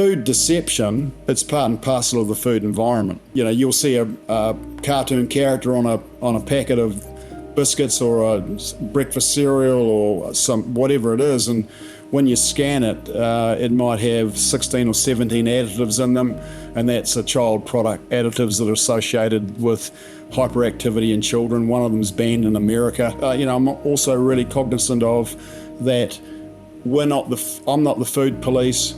food deception, it's part and parcel of the food environment. You know, you'll see a cartoon character on a packet of biscuits or a breakfast cereal or some whatever it is, and when you scan it, it might have 16 or 17 additives in them, and that's a child product, additives that are associated with hyperactivity in children. One of them is banned in America. I'm also really cognizant of that. I'm not the food police.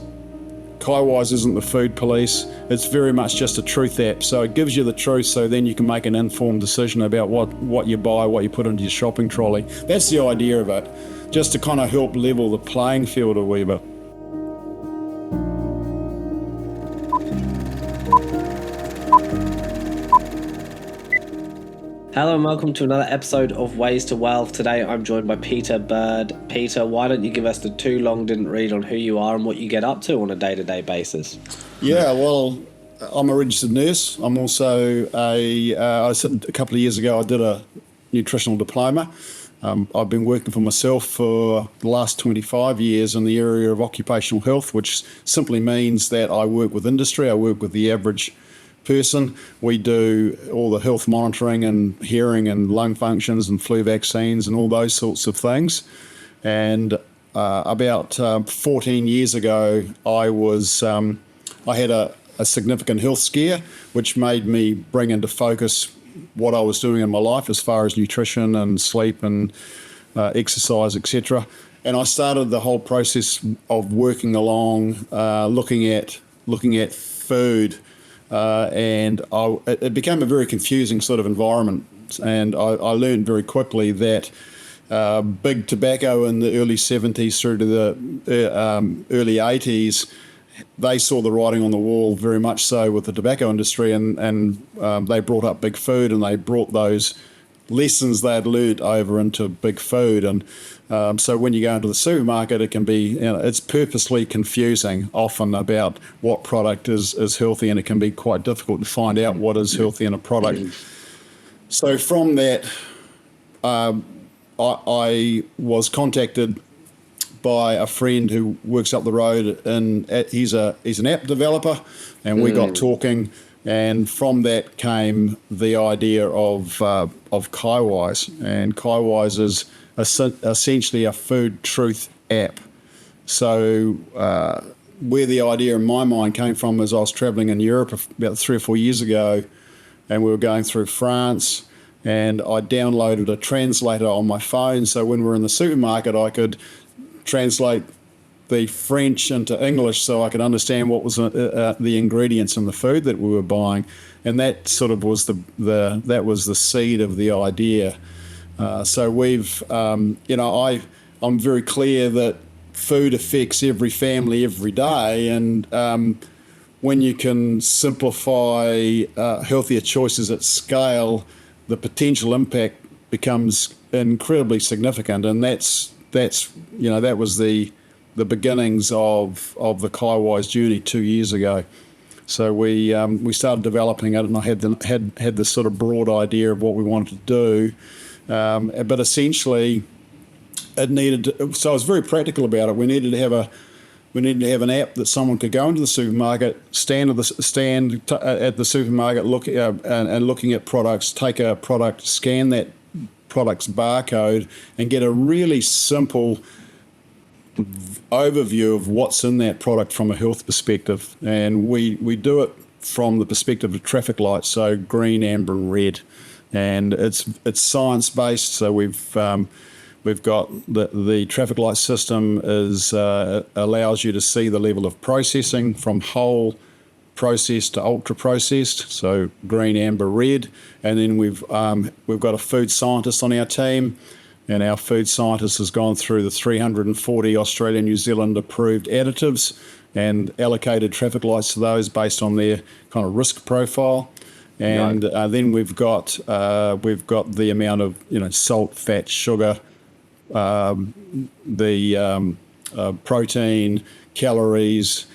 KaiWise isn't the food police. It's very much just a truth app. So it gives you the truth, so then you can make an informed decision about what you buy, what you put into your shopping trolley. That's the idea of it, just to kind of help level the playing field a wee bit. Hello and welcome to another episode of Ways to Wealth. Today I'm joined by Peter Bird. Peter, why don't you give us the too long didn't read on who you are and what you get up to on a day-to-day basis? Yeah, well, I'm a registered nurse. I'm also a couple of years ago I did a nutritional diploma. I've been working for myself for the last 25 years in the area of occupational health, which simply means that I work with industry, I work with the average person. We do all the health monitoring and hearing and lung functions and flu vaccines and all those sorts of things. And about 14 years ago, I had a significant health scare, which made me bring into focus what I was doing in my life as far as nutrition and sleep and exercise, etc. And I started the whole process of working along, looking at food. It became a very confusing sort of environment, and I learned very quickly that big tobacco in the early 70s through to the early 80s, they saw the writing on the wall very much so with the tobacco industry, and they brought up big food, and they brought those lessons they had learned over into big food. And so when you go into the supermarket, it can be, it's purposely confusing often about what product is healthy, and it can be quite difficult to find out what is healthy in a product. So from that, I was contacted by a friend who works up the road, and he's an app developer, and we got talking. And from that came the idea of KaiWise, and KaiWise is essentially a food truth app. So where the idea in my mind came from is I was travelling in Europe about 3 or 4 years ago, and we were going through France, and I downloaded a translator on my phone, so when we were in the supermarket I could translate the French into English so I could understand what was the ingredients in the food that we were buying, and that sort of was that was the seed of the idea. So we've, I'm very clear that food affects every family every day, and when you can simplify healthier choices at scale, the potential impact becomes incredibly significant, and that was the beginnings of the KaiWise journey 2 years ago. So we started developing it, and I had this sort of broad idea of what we wanted to do, but essentially it needed. So I was very practical about it. We needed to have an app that someone could go into the supermarket, stand at the supermarket, looking at products, take a product, scan that product's barcode, and get a really simple overview of what's in that product from a health perspective. And we do it from the perspective of traffic lights, so green, amber and red, and it's science based. So we've got the traffic light system allows you to see the level of processing from whole processed to ultra processed, so green, amber, red. And then we've got a food scientist on our team, and our food scientist has gone through the 340 Australian, New Zealand approved additives and allocated traffic lights to those based on their kind of risk profile. And then we've got the amount of salt, fat, sugar, the protein, calories,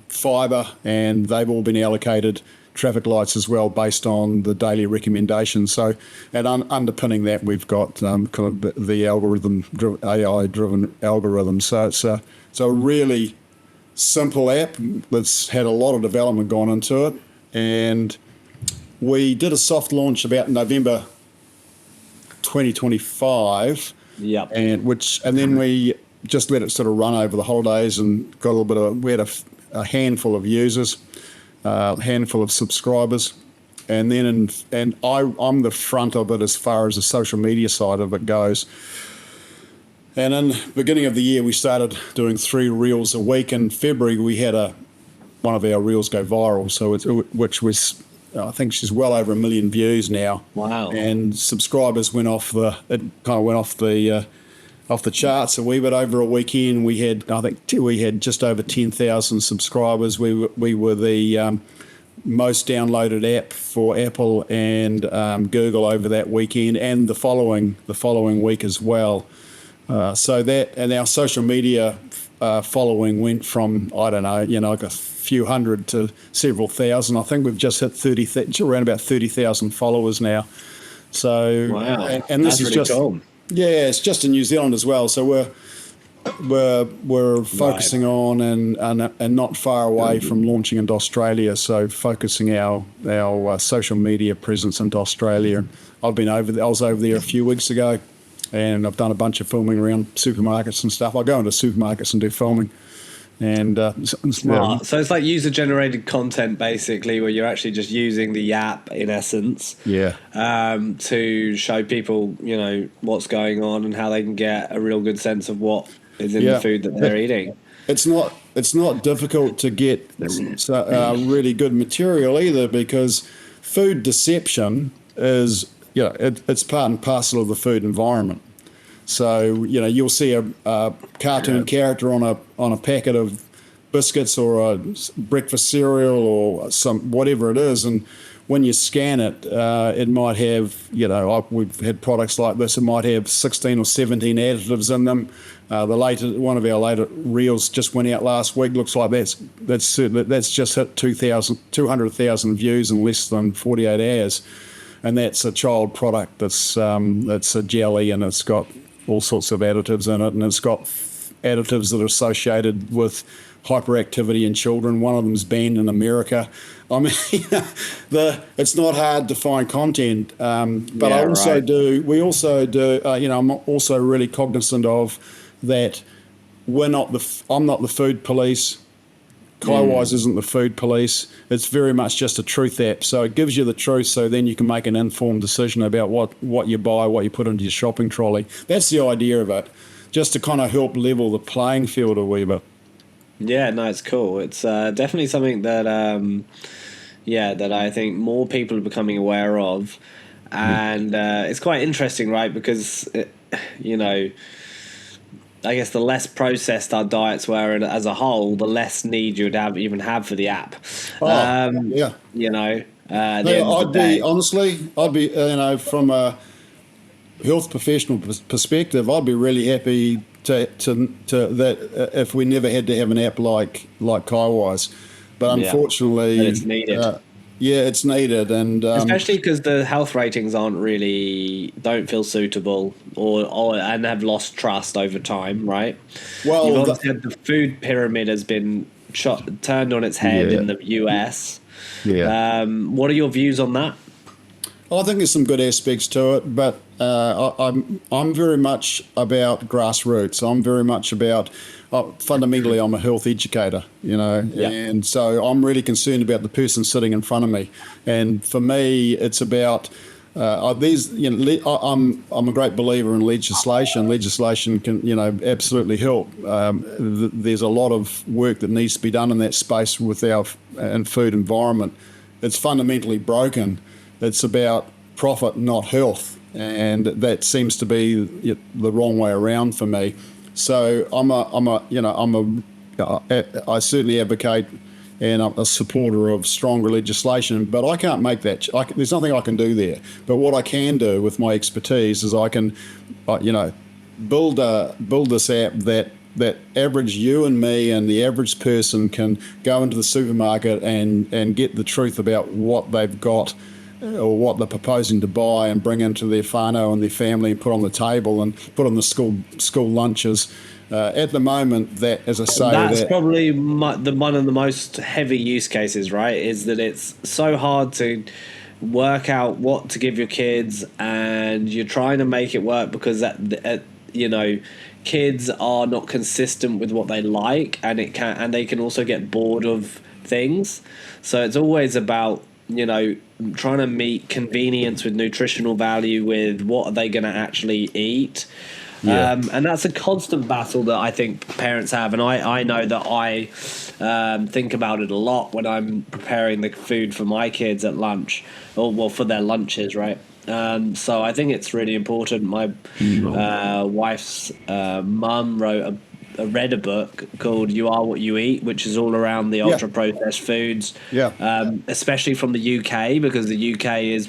fibre, and they've all been allocated traffic lights as well based on the daily recommendations. So, and underpinning that, we've got kind of the AI-driven algorithm. So it's a really simple app that's had a lot of development gone into it, and we did a soft launch about November 2025. Yep. And then we just let it sort of run over the holidays and got a little bit of, we had a handful of users, a handful of subscribers. And then, I'm the front of it as far as the social media side of it goes. And in the beginning of the year, we started doing 3 reels a week. In February, we had one of our reels go viral, which was, I think she's well over 1 million views now. Wow! And subscribers went off the charts a wee bit over a weekend. We had just over 10,000 subscribers. We were the most downloaded app for Apple and Google over that weekend, and the following week as well. So that, and our social media following went from, I don't know, like a few hundred to several thousand. I think we've just hit around about 30,000 followers now. So wow, and this is really just cool. Yeah, it's just in New Zealand as well. So we're focusing on and not far away from launching into Australia. So focusing our social media presence into Australia. I was over there a few weeks ago, and I've done a bunch of filming around supermarkets and stuff. I go into supermarkets and do filming. And smart. So it's like user-generated content, basically, where you're actually just using the app in essence, to show people, what's going on and how they can get a real good sense of what is in the food that they're eating. It's not difficult to get really good material either, because food deception is it's part and parcel of the food environment. So you'll see a cartoon character on a packet of biscuits or a breakfast cereal or whatever it is, and when you scan it, it might have we've had products like this. It might have 16 or 17 additives in them. One of our later reels just went out last week. Looks like that's just hit 200,000 views in less than 48 hours, and that's a child product. That's a jelly, and it's got all sorts of additives in it, and it's got additives that are associated with hyperactivity in children. One of them's banned in America. I mean, it's not hard to find content, but I also do. We also do. I'm also really cognizant of that. I'm not the food police. KaiWise isn't the food police. It's very much just a truth app. So it gives you the truth, so then you can make an informed decision about what you buy, what you put into your shopping trolley. That's the idea of it, just to kind of help level the playing field a wee bit. Yeah, no, it's cool. It's definitely something that, that I think more people are becoming aware of. And it's quite interesting, right? Because, I guess the less processed our diets were as a whole, the less need you would even have for the app. I'd be from a health professional perspective, I'd be really happy to that if we never had to have an app like KaiWise, but unfortunately, it's needed. It's needed, and especially because the health ratings don't feel suitable, and have lost trust over time, right? Well, you've obviously had the food pyramid has been turned on its head in the US. What are your views on that? I think there's some good aspects to it, but I'm very much about grassroots. I'm very much about fundamentally I'm a health educator, and so I'm really concerned about the person sitting in front of me. And for me, it's about I'm a great believer in legislation. Legislation can absolutely help. There's a lot of work that needs to be done in that space with our food environment. It's fundamentally broken. It's about profit, not health, and that seems to be the wrong way around for me. So I certainly advocate, and I'm a supporter of stronger legislation, but I can't make that. There's nothing I can do there. But what I can do with my expertise is I can, build this app that average you and me and the average person can go into the supermarket and get the truth about what they've got or what they're proposing to buy and bring into their whānau and their family and put on the table and put on the school lunches. At the moment, that, as I say, that's probably one of the most heavy use cases, right? Is that it's so hard to work out what to give your kids, and you're trying to make it work because kids are not consistent with what they like, and they can also get bored of things. So it's always about trying to meet convenience with nutritional value with what are they going to actually eat. Yeah. And that's a constant battle that I think parents have, and I know that I think about it a lot when I'm preparing the food for my kids at lunch, or for their lunches, right? So I think it's really important. My wife's mum read a book called "You Are What You Eat," which is all around the ultra processed foods. Yeah. Especially from the UK, because the UK is,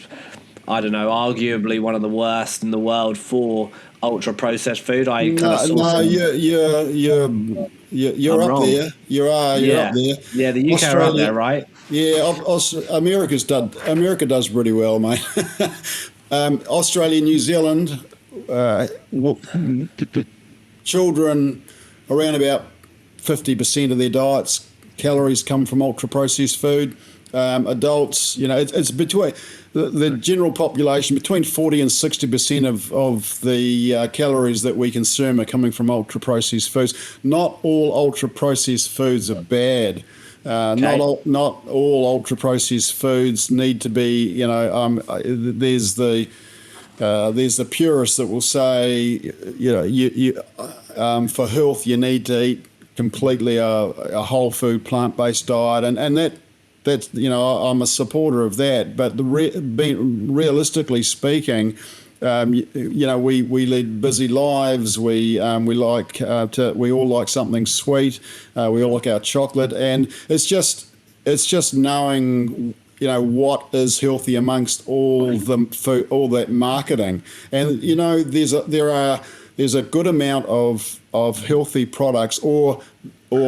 I don't know, arguably one of the worst in the world for ultra processed food. You're up wrong. there. You're up there. Yeah, the UK are up there, right? Yeah, America does pretty well, mate. Australia, New Zealand, children, around about 50% of their diets calories come from ultra processed food. Adults, it's between the general population, between 40 and 60% of the calories that we consume are coming from ultra processed foods. Not all ultra processed foods are bad. Not all ultra processed foods need to be. There's the purists that will say, for health you need to eat completely a whole food plant-based diet, and that's I'm a supporter of that. But realistically speaking, we lead busy lives. We all like something sweet. We all like our chocolate, and it's just knowing what is healthy amongst all the food, all that marketing, and there's a good amount of healthy products or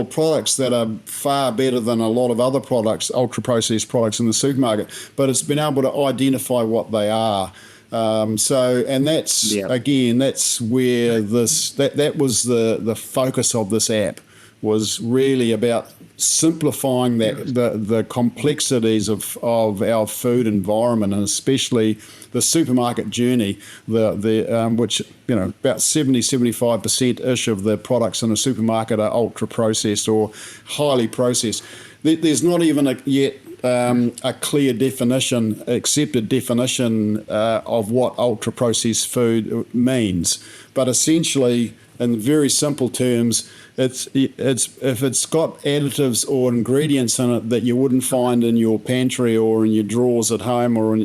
products that are far better than a lot of other products, ultra-processed products in the supermarket, but it's been able to identify what they are. That's again, that's where that was the focus of this app, was really about simplifying the complexities of our food environment, and especially the supermarket journey, which about 70-75% ish of the products in a supermarket are ultra processed or highly processed. There's not even yet a clear definition, accepted definition of what ultra processed food means, but essentially, in very simple terms, it's if it's got additives or ingredients in it that you wouldn't find in your pantry or in your drawers at home, or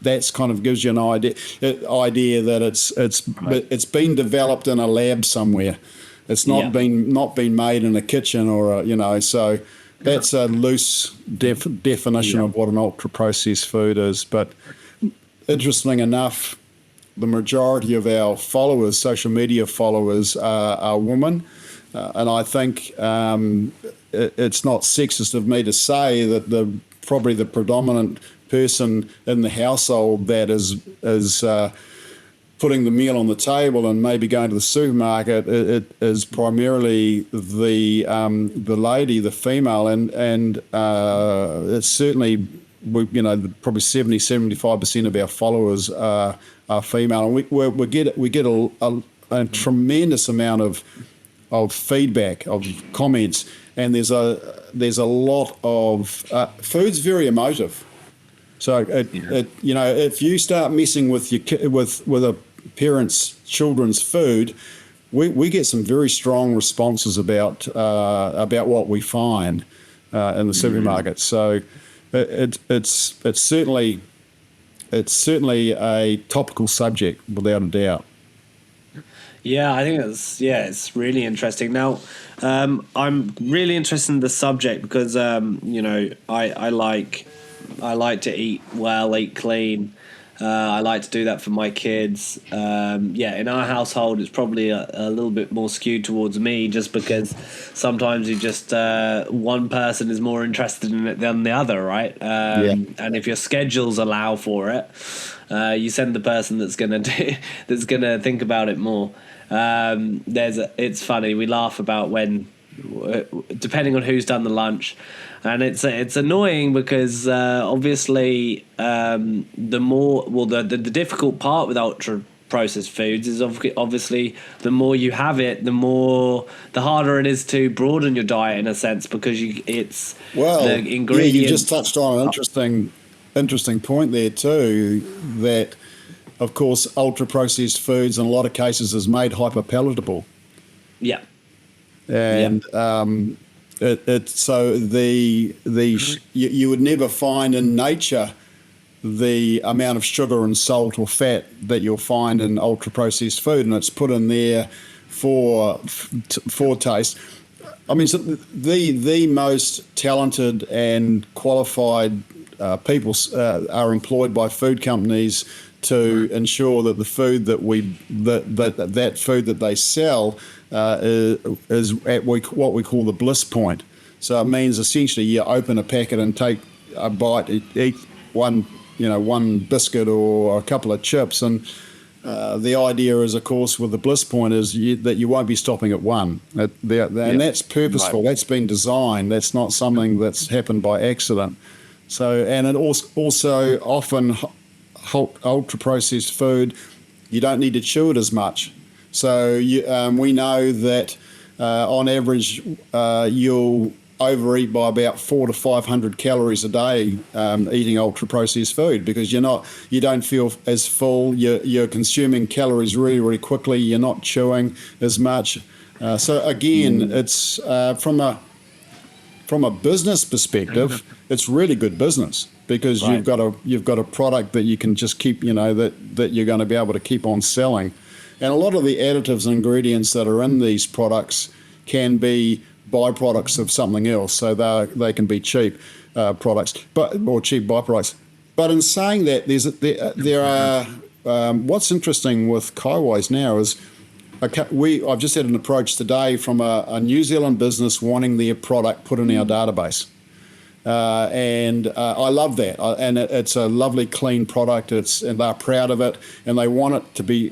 that's kind of gives you an idea that it's been developed in a lab somewhere. It's not been made in a kitchen or so. That's a loose definition of what an ultra processed food is. But interesting enough, the majority of our followers, social media followers, are women. And I think it's not sexist of me to say that probably the predominant person in the household that is putting the meal on the table and maybe going to the supermarket, it is primarily the lady, the female, and it's certainly probably 70-75% of our followers are female, and we get a tremendous amount of feedback, of comments, and there's a lot of food's very emotive. So if you start messing with with a parent's children's food, we get some very strong responses about what we find in the supermarket. So it's certainly a topical subject without a doubt. Yeah, I think it's really interesting. Now, I'm really interested in the subject because I like to eat well, eat clean, I like to do that for my kids. In our household, it's probably a little bit more skewed towards me, just because sometimes you just one person is more interested in it than the other, right? And if your schedules allow for it, you send the person that's gonna think about it more. It's funny. We laugh about when, depending on who's done the lunch. And it's annoying because obviously the difficult part with ultra processed foods is obviously the more you have it, the harder it is to broaden your diet in a sense, because the ingredients. You just touched on an interesting point there too. That of course ultra processed foods in a lot of cases is made hyper palatable. Yeah. And you would never find in nature the amount of sugar and salt or fat that you'll find in ultra processed food, and it's put in there for taste. I mean, so the most talented and qualified people are employed by food companies to ensure that the food that food that they sell is at what we call the bliss point. So it means essentially you open a packet and take a bite, eat one biscuit or a couple of chips, and the idea is, of course, with the bliss point is that you won't be stopping at one. And that's purposeful. Right. That's been designed. That's not something that's happened by accident. So, and it also often ultra processed food, you don't need to chew it as much. So we know that on average you'll overeat by about 400 to 500 calories a day eating ultra processed food, because you don't feel as full. You're consuming calories really, really quickly. You're not chewing as much. So again, it's from a business perspective, it's really good business, because you've got a product that you can just keep, that you're going to be able to keep on selling. And a lot of the additives and ingredients that are in these products can be byproducts of something else, so they can be cheap products, or cheap byproducts. But in saying that, there are what's interesting with KaiWise now is I've just had an approach today from a New Zealand business wanting their product put in our database. And I love that, and it's a lovely, clean product. And they're proud of it, and they want it to be.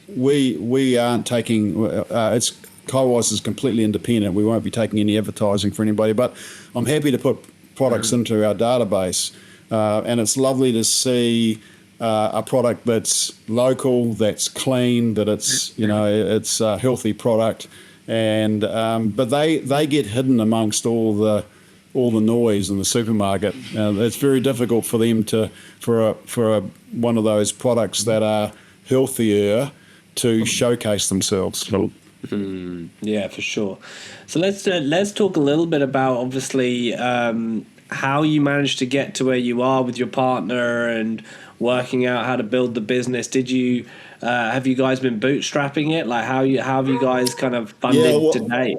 We aren't taking. KaiWise is completely independent. We won't be taking any advertising for anybody. But I'm happy to put products into our database, and it's lovely to see a product that's local, that's clean, that it's it's a healthy product, and but they get hidden amongst all the noise in the supermarket. It's very difficult for them for one of those products that are healthier to showcase themselves. Yeah, for sure. So let's talk a little bit about obviously how you managed to get to where you are with your partner and working out how to build the business. Did you have you guys been bootstrapping it? Like how have you guys kind of funded today?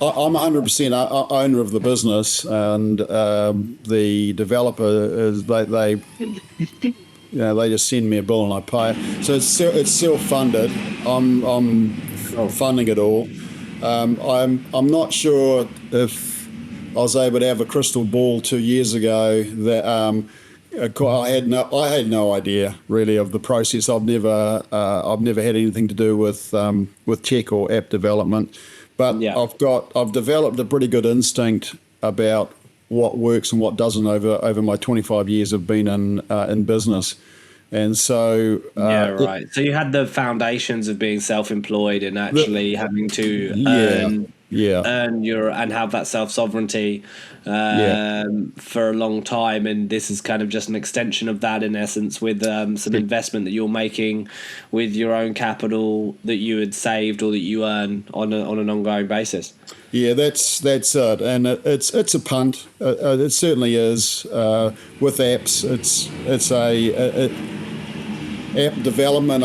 I'm 100% owner of the business, and the developer is they just send me a bill and I pay it. So it's self-funded. I'm funding it all. I'm not sure if I was able to have a crystal ball 2 years ago that I had no idea really of the process. I've never had anything to do with tech or app development. But I've developed a pretty good instinct about what works and what doesn't over my 25 years of being in business, and so So you had the foundations of being self-employed and actually having to earn and have that self-sovereignty for a long time, and this is kind of just an extension of that in essence, with some investment that you're making with your own capital that you had saved or that you earn on an ongoing basis. Yeah, that's it, and it's a punt. It certainly is. With apps, it's a app development.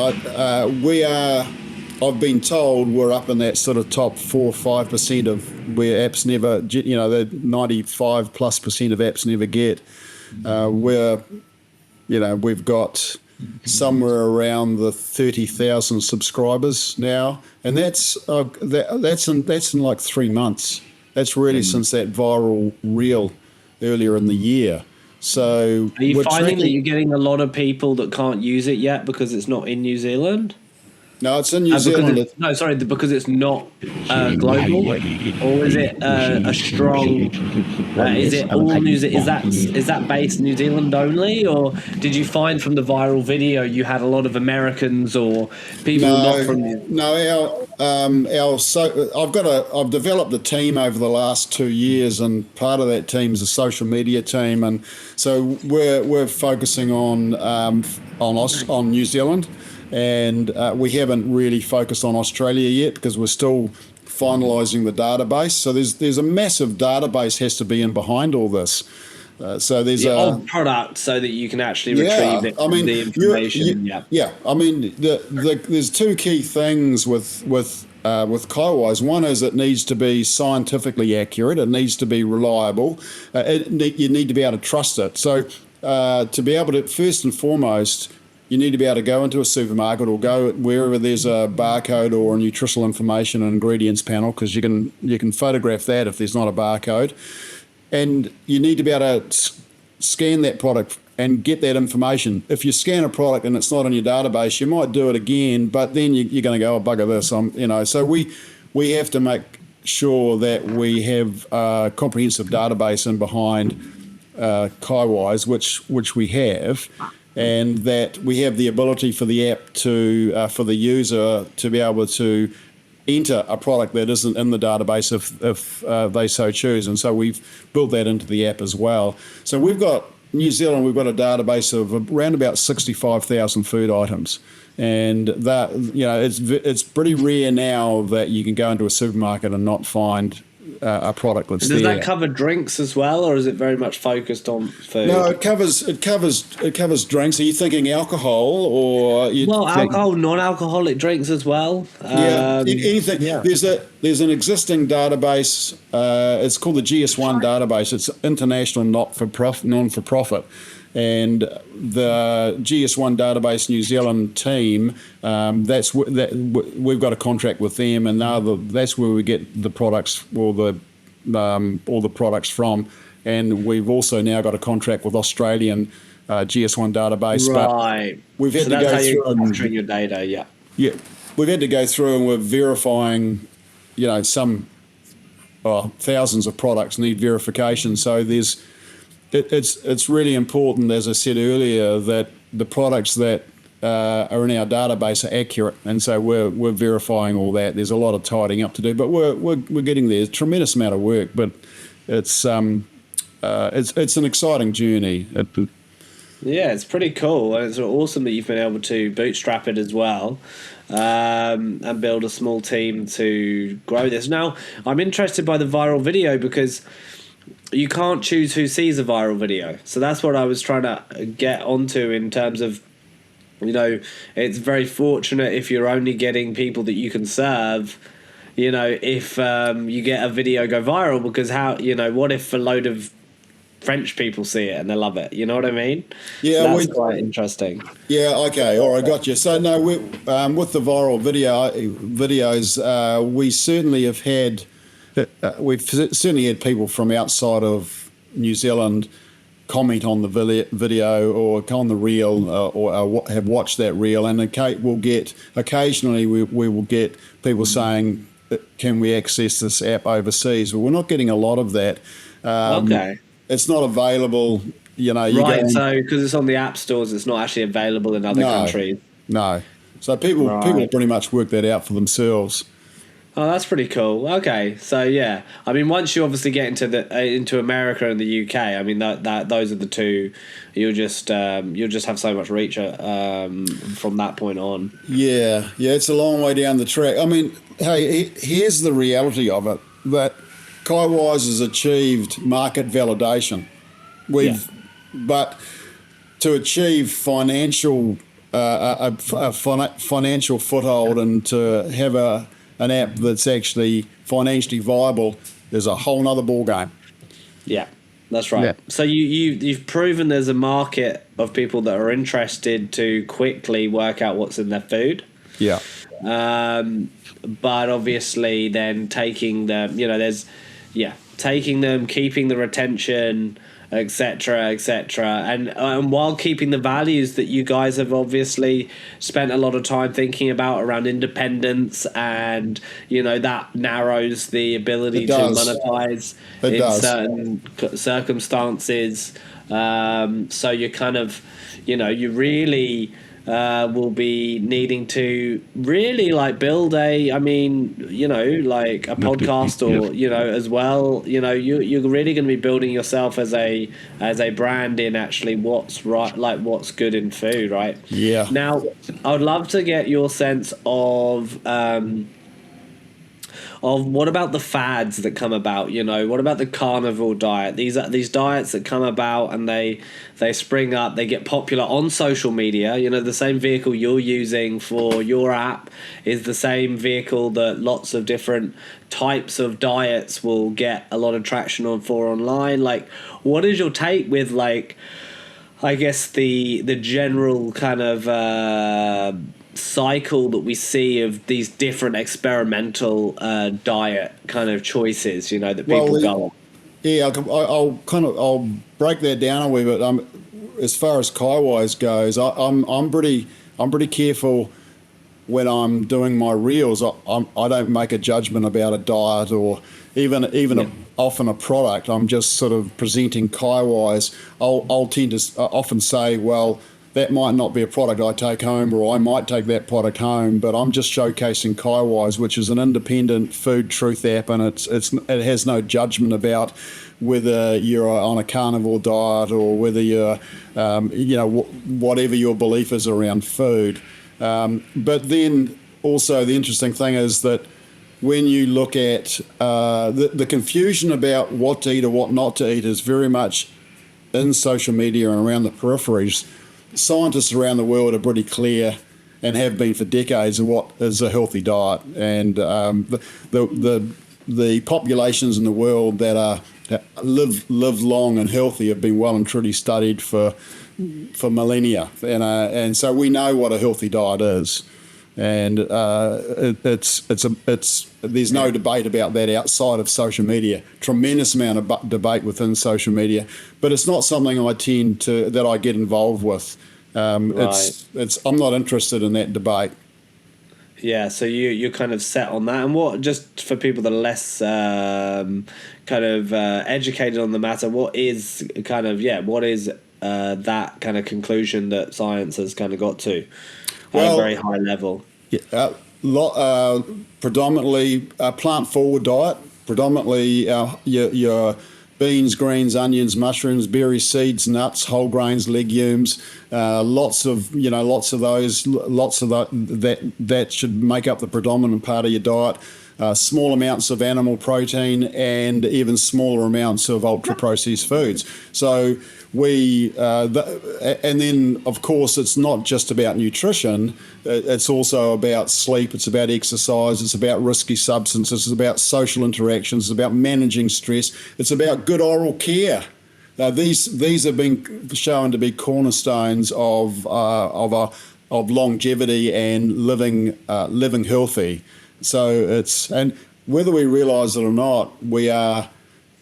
I've been told we're up in that sort of top 4 or 5% of where apps never, the 95+% of apps never get. we've got somewhere around the 30,000 subscribers now, and that's in like 3 months. That's really since that viral reel earlier in the year. So are you finding that you're getting a lot of people that can't use it yet because it's not in New Zealand? No, it's in New Zealand. Because it's not global, or is it a strong? Is it all New Zealand? Is that based New Zealand only, or did you find from the viral video you had a lot of Americans or people not from? I've developed a team over the last 2 years, and part of that team is a social media team, and so we're focusing on New Zealand. And we haven't really focused on Australia yet because we're still finalising the database. So there's a massive database has to be in behind all this. So there's a product so that you can actually retrieve the information. I mean, there's two key things with KaiWise. One is it needs to be scientifically accurate. It needs to be reliable. You need to be able to trust it. So to be able to, first and foremost, you need to be able to go into a supermarket or go wherever there's a barcode or a nutritional information and ingredients panel, because you can photograph that if there's not a barcode. And you need to be able to scan that product and get that information. If you scan a product and it's not in your database, you might do it again, but then you're going to go, oh, bugger this. So we have to make sure that we have a comprehensive database in behind KaiWise, which we have, and that we have the ability for the app to, for the user to be able to enter a product that isn't in the database if they so choose. And so we've built that into the app as well. So we've got New Zealand, we've got a database of around about 65,000 food items. And that, it's pretty rare now that you can go into a supermarket and not find a product that's there. Does that cover drinks as well, or is it very much focused on food? No, it covers drinks. Are you thinking alcohol or? Alcohol, non-alcoholic drinks as well. Anything. Yeah. There's an existing database. It's called the GS1 database. It's international non-for-profit. And the GS1 Database New Zealand team, we've got a contract with them, and that's where we get the products all the products from. And we've also now got a contract with Australian GS1 Database. Right. But we've had so to that's go how you're through capturing your data. Yeah. Yeah, we've had to go through and we're verifying. Some thousands of products need verification. So it's really important, as I said earlier, that the products that are in our database are accurate, and so we're verifying all that. There's a lot of tidying up to do, but we're getting there. It's a tremendous amount of work, but it's an exciting journey. Yeah, it's pretty cool, and it's awesome that you've been able to bootstrap it as well, and build a small team to grow this. Now, I'm interested by the viral video because you can't choose who sees a viral video. So that's what I was trying to get onto in terms of, it's very fortunate if you're only getting people that you can serve, if you get a video go viral, because what if a load of French people see it and they love it? You know what I mean? Yeah, so that's quite interesting. Yeah, okay, all right, got you. So no, with the viral videos, we certainly have had... we've certainly had people from outside of New Zealand comment on the video or on the reel or have watched that reel, and occasionally we will get people saying, can we access this app overseas? Well, we're not getting a lot of that. Okay. It's not available, Right, so because it's on the app stores, it's not actually available in other countries. No. So people pretty much work that out for themselves. Oh, that's pretty cool. Okay, so yeah, I mean, once you obviously get into America and the UK, I mean that those are the two. You'll just have so much reach from that point on. Yeah, it's a long way down the track. I mean, hey, here's the reality of it: that KaiWise has achieved market validation. But to achieve financial financial foothold and to have an app that's actually financially viable is a whole nother ball game. Yeah, That's right. Yeah. So you've proven there's a market of people that are interested to quickly work out what's in their food. Yeah. But obviously then taking them, taking them, keeping the retention, etc., and while keeping the values that you guys have obviously spent a lot of time thinking about around independence, and that narrows the ability to monetize certain circumstances. So you kind of, you really will be needing to really build a podcast, or as well, you're really going to be building yourself as a brand in actually what's right, what's good in food, right? Yeah. Now I would love to get your sense of what about the fads that come about? What about the carnivore diet? These diets that come about and they spring up, they get popular on social media. The same vehicle you're using for your app is the same vehicle that lots of different types of diets will get a lot of traction for online. What is your take with I guess the general kind of cycle that we see of these different experimental diet kind of choices, that people go on? Yeah, I'll break that down a wee bit. As far as KaiWise goes, I'm pretty careful when I'm doing my reels. I don't make a judgment about a diet or even often a product. I'm just sort of presenting KaiWise. I'll tend to often say, well, that might not be a product I take home, or I might take that product home, but I'm just showcasing KaiWise, which is an independent food truth app, and it has no judgment about whether you're on a carnivore diet or whether you're, whatever your belief is around food. But then also the interesting thing is that when you look at the confusion about what to eat or what not to eat is very much in social media and around the peripheries. Scientists around the world are pretty clear and have been for decades of what is a healthy diet, and the populations in the world that live long and healthy have been well and truly studied for millennia, and so we know what a healthy diet is, and there's no debate about that outside of social media. Tremendous amount of debate within social media, but it's not something that I get involved with. Right. I'm not interested in that debate. Yeah, so you're kind of set on that. And what, just for people that are less educated on the matter, what is that kind of conclusion that science has kind of got to at a very high level? Yeah, predominantly a plant-forward diet. Predominantly your beans, greens, onions, mushrooms, berries, seeds, nuts, whole grains, legumes. Lots of those. That should make up the predominant part of your diet. Small amounts of animal protein and even smaller amounts of ultra-processed foods. So and then of course it's not just about nutrition. It's also about sleep. It's about exercise. It's about risky substances. It's about social interactions. It's about managing stress. It's about good oral care. These have been shown to be cornerstones of longevity and living healthy. So and whether we realise it or not, we are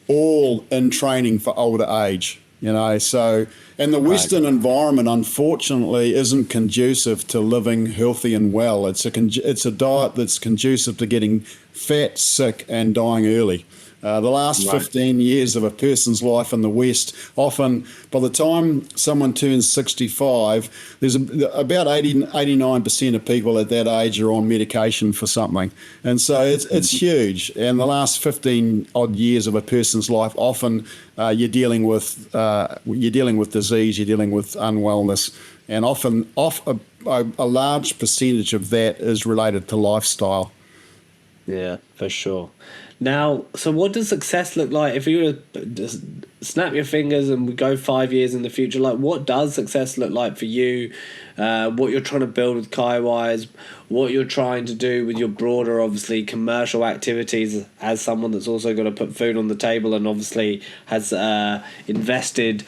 all in training for older age. So, and the Western environment, unfortunately, isn't conducive to living healthy and well. It's a diet that's conducive to getting fat, sick, and dying early. The last 15 years of a person's life in the West, often by the time someone turns 65, there's about 89% of people at that age are on medication for something. And so it's huge. And the last 15 odd years of a person's life, often you're dealing with disease, you're dealing with unwellness, and often a large percentage of that is related to lifestyle. Yeah, for sure. Now, so what does success look like if you were snap your fingers and we go 5 years in the future, like what does success look like for you? What you're trying to build with KaiWise, what you're trying to do with your broader, obviously, commercial activities as someone that's also got to put food on the table and obviously has invested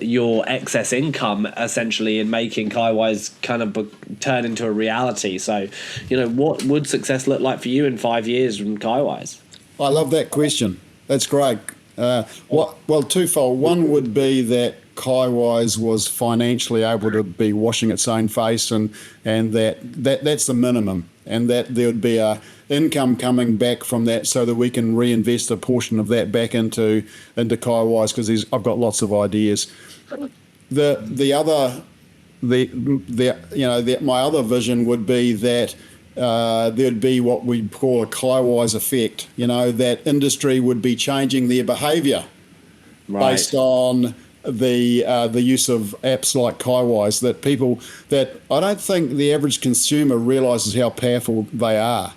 your excess income essentially in making KaiWise kind of turn into a reality. So, what would success look like for you in 5 years from KaiWise? I love that question. That's great. Well, twofold. One would be that KaiWise was financially able to be washing its own face, and that's the minimum, and that there would be a income coming back from that, so that we can reinvest a portion of that back into KaiWise, because I've got lots of ideas. My other vision would be that there'd be what we call a KaiWise effect. That industry would be changing their behaviour based on the use of apps like KaiWise. That I don't think the average consumer realises how powerful they are.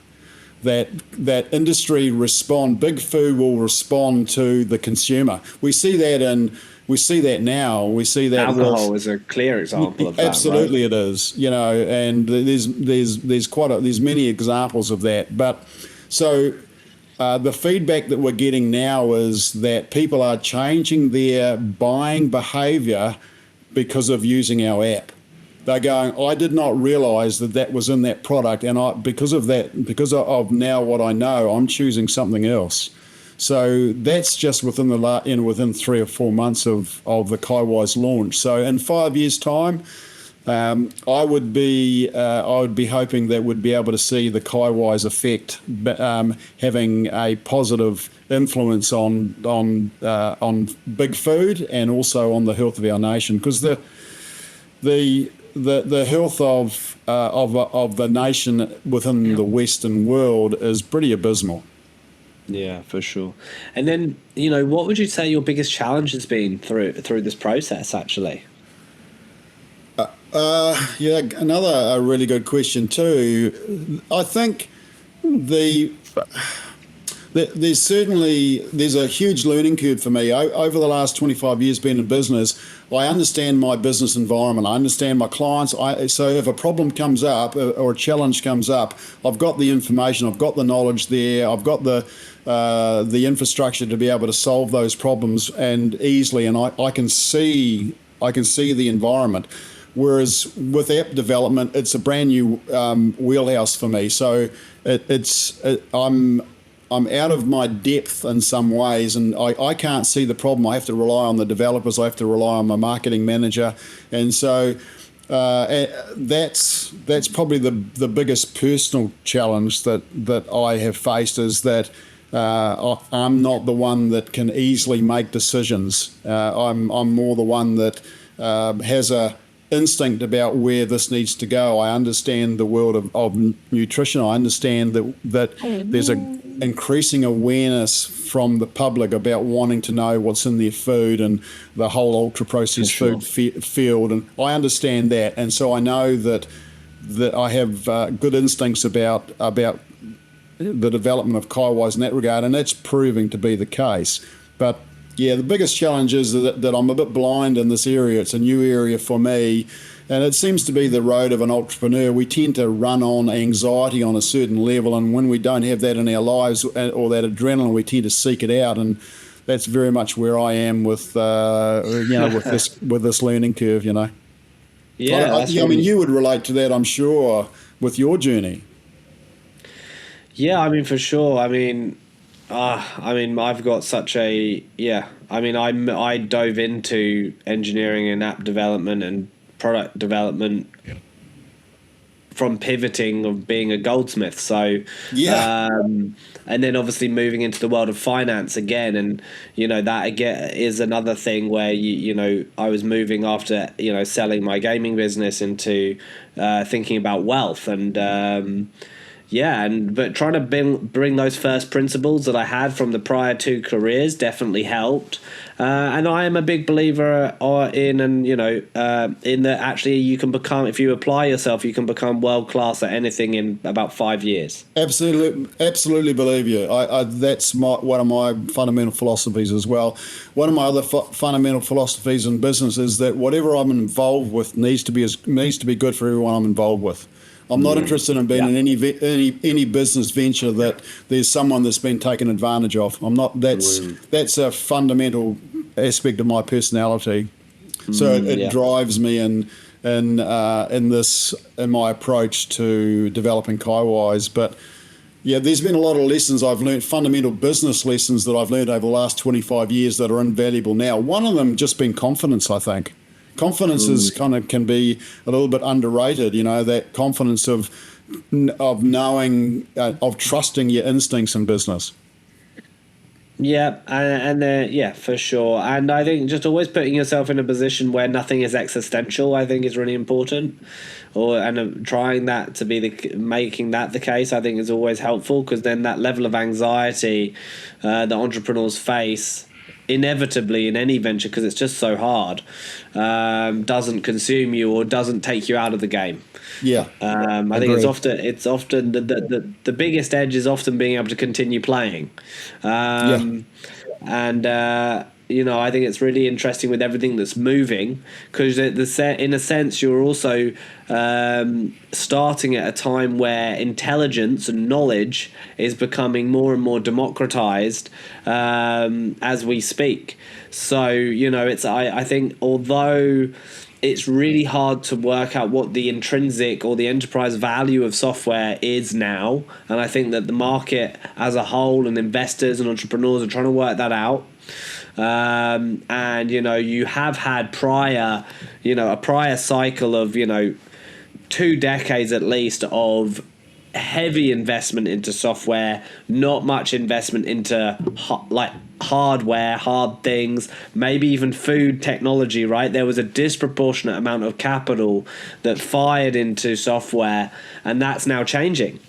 That industry big food will respond to the consumer. We see that now. We see that alcohol is a clear example of that. Absolutely, right? It is. And there's many examples of that. But so the feedback that we're getting now is that people are changing their buying behaviour because of using our app. They're going, I did not realise that was in that product, and because of now what I know, I'm choosing something else. So that's just within 3 or 4 months of the KaiWise launch. So in 5 years' time, I would be hoping that we'd be able to see the KaiWise effect having a positive influence on big food and also on the health of our nation, because the health of the nation within the Western world is pretty abysmal. Yeah, for sure. And then, what would you say your biggest challenge has been through this process, actually? Another really good question too. I think there's a huge learning curve for me. Over the last 25 years being in business, I understand my business environment. I understand my clients. So if a problem comes up or a challenge comes up, I've got the information, I've got the knowledge there, I've got the infrastructure to be able to solve those problems and easily, and I can see the environment. Whereas with app development, it's a brand new wheelhouse for me. So I'm out of my depth in some ways, and I can't see the problem. I have to rely on the developers. I have to rely on my marketing manager, and so that's probably the biggest personal challenge that I have faced, is that I'm not the one that can easily make decisions. I'm more the one that has a instinct about where this needs to go. I understand the world of nutrition. I understand that there's an increasing awareness from the public about wanting to know what's in their food and the whole ultra-processed food field, and I understand that, and so I know that I have good instincts about the development of KaiWise in that regard, and that's proving to be the case. But yeah, the biggest challenge is that I'm a bit blind in this area. It's a new area for me, and it seems to be the road of an entrepreneur. We tend to run on anxiety on a certain level, and when we don't have that in our lives or that adrenaline, we tend to seek it out, and that's very much where I am with with this learning curve. Yeah, you would relate to that, I'm sure, with your journey. Yeah, for sure. I've got such I dove into engineering and app development and product development from pivoting of being a goldsmith. So, and then obviously moving into the world of finance again. And, that again is another thing where, I was moving after, selling my gaming business into thinking about wealth and, Yeah, but trying to bring those first principles that I had from the prior two careers definitely helped. And I am a big believer in that actually you can become, if you apply yourself, you can become world class at anything in about 5 years. Absolutely believe you. That's one of my fundamental philosophies as well. One of my other fundamental philosophies in business is that whatever I'm involved with needs to be good for everyone I'm involved with. I'm not interested in being in any business venture that there's someone that's been taken advantage of. I'm not. That's a fundamental aspect of my personality. So it drives me in my approach to developing KaiWise. But yeah, there's been a lot of lessons I've learned, fundamental business lessons that I've learned over the last 25 years that are invaluable now. One of them just been confidence, I think. Confidence is can be a little bit underrated, that confidence of knowing, of trusting your instincts in business. Yeah, and for sure. And I think just always putting yourself in a position where nothing is existential, I think, is really important. Trying that to be making that the case, I think, is always helpful, because then that level of anxiety that entrepreneurs face inevitably in any venture, because it's just so hard, doesn't consume you or doesn't take you out of the game. Yeah, I think it's often the biggest edge is often being able to continue playing, I think it's really interesting with everything that's moving, because in a sense you're also starting at a time where intelligence and knowledge is becoming more and more democratized as we speak. So I think although it's really hard to work out what the intrinsic or the enterprise value of software is now, and I think that the market as a whole and investors and entrepreneurs are trying to work that out. You have had a prior cycle of 2 decades at least of heavy investment into software, not much investment into hardware, hard things, maybe even food technology, right? There was a disproportionate amount of capital that fired into software, and that's now changing,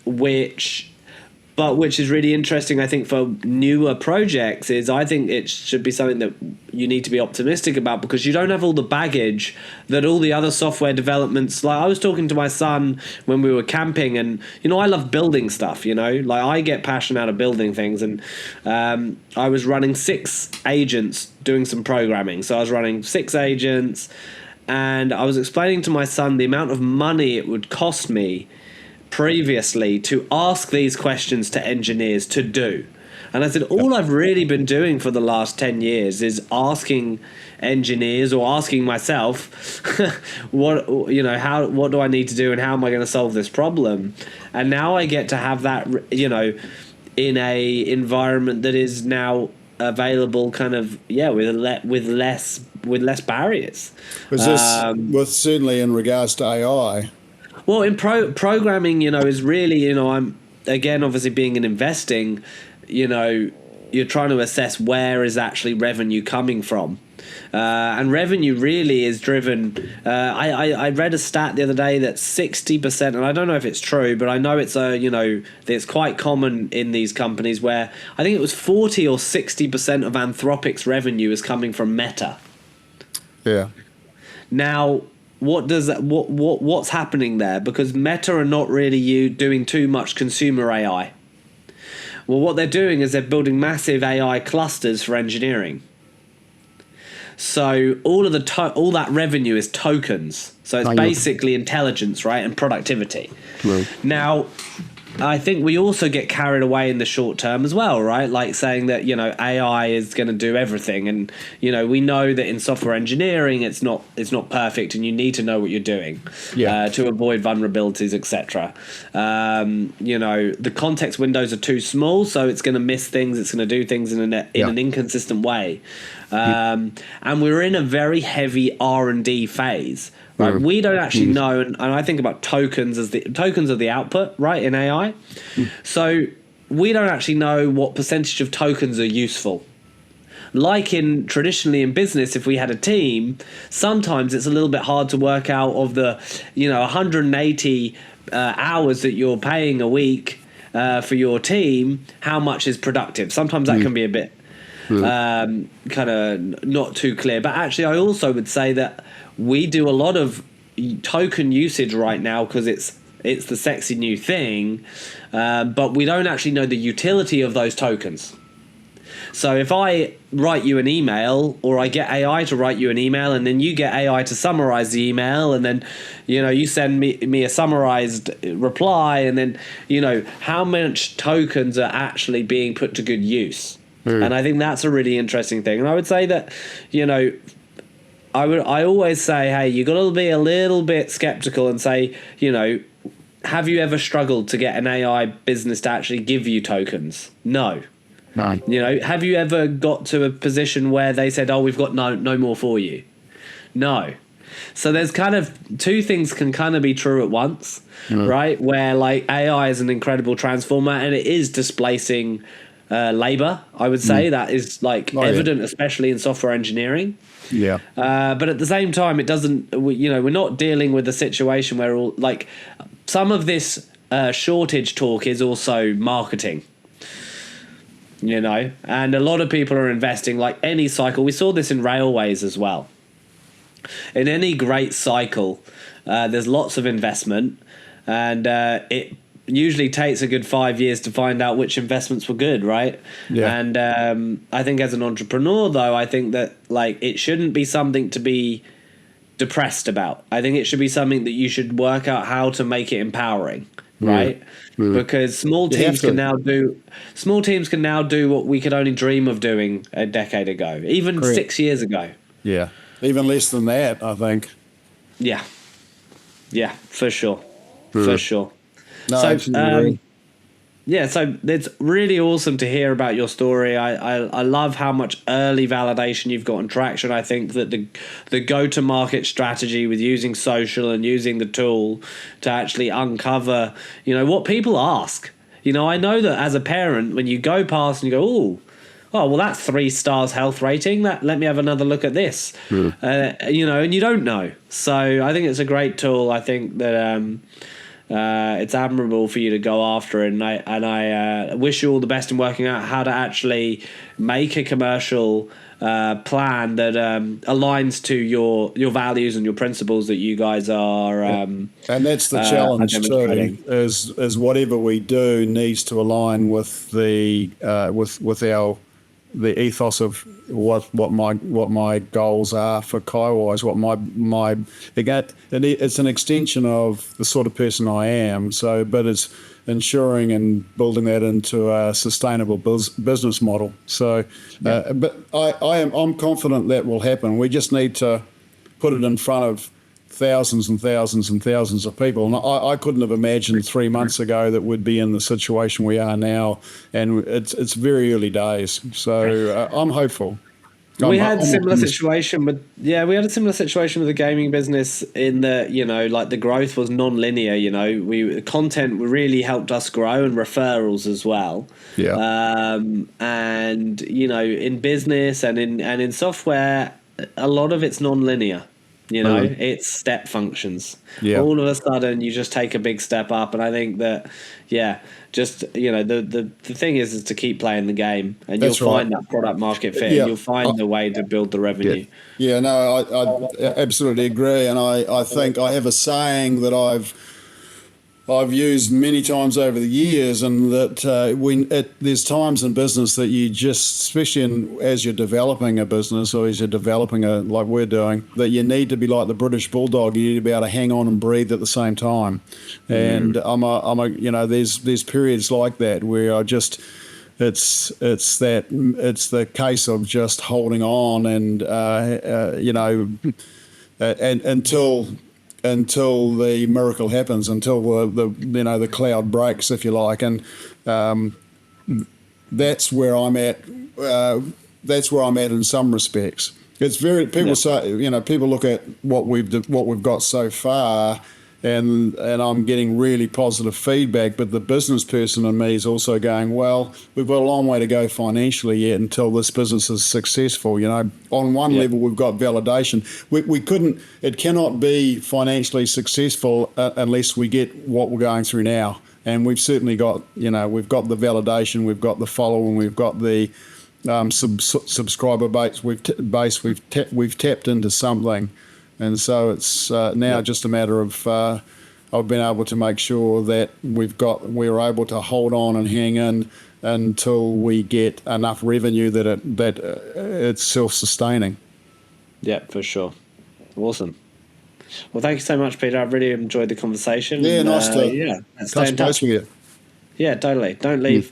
which is really interesting, I think, for newer projects. I think it should be something that you need to be optimistic about, because you don't have all the baggage that all the other software developments. Like, I was talking to my son when we were camping, and I love building stuff. Like, I get passion out of building things, and I was running 6 agents doing some programming. So I was running 6 agents, and I was explaining to my son the amount of money it would cost me previously to ask these questions to engineers to do. And I said, all I've really been doing for the last 10 years is asking engineers, or asking myself, what do I need to do and how am I going to solve this problem? And now I get to have that, in a environment that is now available with less barriers. Was this certainly in regards to AI? Well, in programming, is really, I'm, again, obviously being in investing, you're trying to assess where is actually revenue coming from. And revenue really is driven. I read a stat the other day that 60%, and I don't know if it's true, but I know it's it's quite common in these companies, where I think it was 40 or 60% of Anthropic's revenue is coming from Meta. Yeah. Now, what's happening there? Because Meta are not really doing too much consumer AI. Well, what they're doing is they're building massive AI clusters for engineering. So all that revenue is tokens. So it's basically intelligence, right, and productivity. Right. Now, I think we also get carried away in the short term as well, right? Like saying that, AI is going to do everything. And, we know that in software engineering, it's not perfect, and you need to know what you're doing to avoid vulnerabilities, etc. The context windows are too small, so it's going to miss things. It's going to do things in an inconsistent way. And we're in a very heavy R&D phase. Right, we don't actually know, and I think about tokens as the output, right, in AI. So we don't actually know what percentage of tokens are useful. Like traditionally in business, if we had a team, sometimes it's a little bit hard to work out of the 180 hours that you're paying a week for your team, how much is productive? Sometimes that can be a bit kind of not too clear. But actually, I also would say that we do a lot of token usage right now because it's the sexy new thing, but we don't actually know the utility of those tokens. So if I write you an email, or I get AI to write you an email, and then you get AI to summarize the email, and then you send me a summarized reply, and then how much tokens are actually being put to good use. And I think that's a really interesting thing. And I would say that I always say, hey, you got to be a little bit skeptical and say, have you ever struggled to get an AI business to actually give you tokens? No. Have you ever got to a position where they said, oh, we've got no more for you? No. So there's kind of two things can kind of be true at once, right? Where like AI is an incredible transformer, and it is displacing labor. I would say that is like evident, especially in software engineering. Yeah. But at the same time, it doesn't. We're not dealing with a situation where some of this shortage talk is also marketing. And a lot of people are investing, like any cycle. We saw this in railways as well. In any great cycle, there's lots of investment, and it usually takes a good 5 years to find out which investments were good, right? Yeah. And I think as an entrepreneur, though, I think that it shouldn't be something to be depressed about. I think it should be something that you should work out how to make it empowering. Right, because small teams can now do what we could only dream of doing a decade ago, even 6 years ago. Yeah, even less than that, I think. Yeah, for sure, for sure. No, I agree. Yeah, so it's really awesome to hear about your story. I love how much early validation you've got on traction. I think that the go-to-market strategy with using social and using the tool to actually uncover, what people ask. I know that as a parent, when you go past and you go, oh, well, that's 3 stars health rating. Let me have another look at this. And you don't know. So I think it's a great tool. I think that it's admirable for you to go after it, and I wish you all the best in working out how to actually make a commercial plan that aligns to your values and your principles that you guys are. And that's the challenge too. Is whatever we do needs to align with the the ethos of what my goals are for KaiWise, it's an extension of the sort of person I am. So, but it's ensuring and building that into a sustainable business model. So, but I'm confident that will happen. We just need to put it in front of thousands and thousands and thousands of people. And I couldn't have imagined 3 months ago that we'd be in the situation we are now. And it's very early days. So I'm hopeful. We had a similar situation with the gaming business in that, the growth was non-linear, content really helped us grow, and referrals as well. Yeah. And, in business and in software, a lot of it's non-linear. It's step functions. Yeah. All of a sudden, you just take a big step up, and I think that, the thing is to keep playing the game, and you'll find that product market fit, and you'll find the way to build the revenue. Yeah, no, I absolutely agree, and I think I have a saying that I've used many times over the years, and that there's times in business that you just, especially as you're developing a business or as you're developing like we're doing, that you need to be like the British bulldog. You need to be able to hang on and breathe at the same time. And there's periods like that where it's the case of just holding on and until the miracle happens, until the cloud breaks, if you like, and that's where I'm at. That's where I'm at in some respects. It's very people say people look at what we've got so far, and I'm getting really positive feedback. But the business person in me is also going, well, we've got a long way to go financially yet until this business is successful. You know, on one level we've got validation. It cannot be financially successful unless we get what we're going through now. And we've certainly got, we've got the validation, we've got the following, we've got the subscriber base. We've tapped into something. And so it's now just a matter of I've been able to make sure that we're able to hold on and hang in until we get enough revenue that it's self-sustaining. Yeah, for sure. Awesome. Well, thank you so much, Peter. I've really enjoyed the conversation. Yeah, nice to stay in touch with you. Yeah, totally. Don't leave.